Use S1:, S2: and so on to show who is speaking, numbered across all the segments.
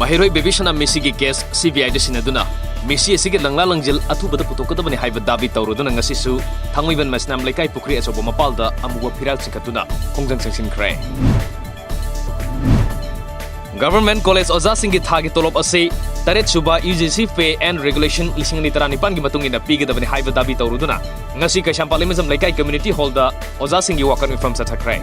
S1: Mahiroi Bebishana Messi ki case CBI de sinaduna Messi asige langla langjil athubada putokadabani haiba dabi tawroduna ngasisu thangmiban masnam lekai pukri achobo mapalda amuwa phiral chikatuna khongjang changsinkhre. Government College Oza Singi Thagi Tolop Ase Taret Suba UGC Pay and Regulation Lising Nitaranipan ki matungin na pigi dabani haiba dabi tawroduna ngasi ka Shampalimism lekai community hall da Oza Singi wakan from Sathakre.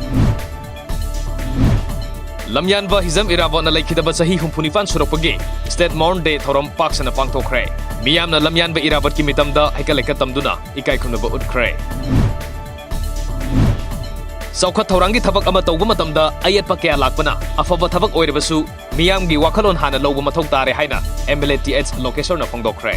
S1: Lamyan ba hizam irabo na laikidaba sahi humpunifan surapagi State Mourn Day thorom paksana pangthokre. Miyam na lamyan ba irabat ki mitamda haikaleka tamduna ikai khunaba utkre. Saukhat thaurangi thabak ama tawba matamda ayat pa kaya lakpana afaba thabak oirabasu miyam gi wakhalon hana lawba mathok tare haina MLATH location na phongdokre.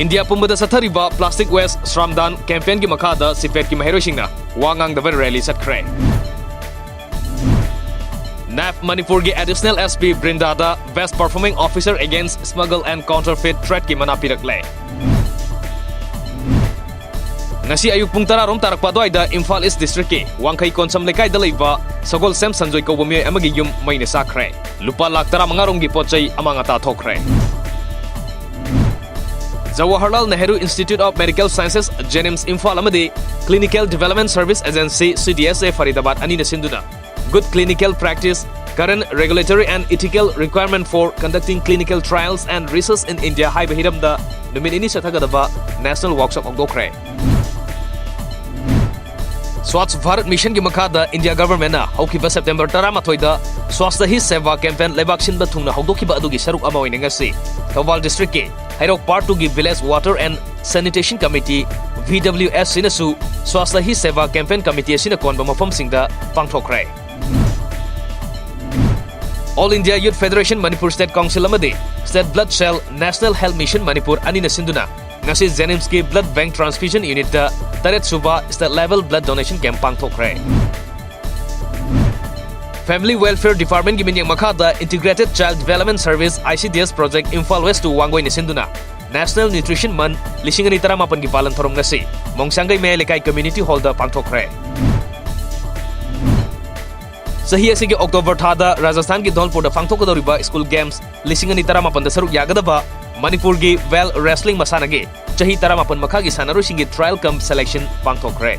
S1: India pumbada sathariba plastic waste Shramdan campaign ki makhada sipet ki mahiroisingna wangang dabar rally satkre. NAF Manipur ki additional SP Brindada Best Performing Officer Against Smuggle and Counterfeit Threat ki manapirakle. Ngasi ayuk pung tararom tarakpa doida Imphal East District ki Wangkai Konsam lekai dalaiba Sagol Sam Sanjoy ko bumi amagi yum maine sakre. Lupa lak tara mangarong gi pochai amang ata thokre. Jawaharlal Nehru Institute of Medical Sciences JNIMS Imphal amadi Clinical Development Service Agency CDSA Faridabad ani na sinduna good clinical practice, current regulatory and ethical requirement for conducting clinical trials and research in India hai bahiram da numin ini sathagadaba national workshop ogdokre. Swachh Bharat Mission ki makhada India government na haukiba September 13 da Swasthya Hi Seva campaign lebak sinba thungna haudokiba adugi saruk ama oine ngasi Thawbal district ki Hairok Part 2 ki Village Water and Sanitation Committee VWS sinasu Swasthya Hi Seva campaign committee sina konba mafam singda pangthokre. All India Youth Federation Manipur State Council amadi State Blood Cell National Health Mission Manipur ani na sinduna ngasi JNIMS ki Blood Bank Transfusion Unit da Taret Suba State Level Blood Donation Camp pangthokre. Family Welfare Department ki minyang makhada Integrated Child Development Service ICDS Project Imphal West to Wangoi ni sinduna National Nutrition Month lisingani taramapan ki palan thorom ngasi Mongsanggai Maya Lekai Community Hall da pangthokre. Sahi asige October thada Rajasthan ki Dholpur da phangthokadoriba School Games lisingani taramapan da saruk yagadaba Manipur gi Well Wrestling masana ge chahi taramapan makha gi sanaroi singi trial cum selection pangthokre.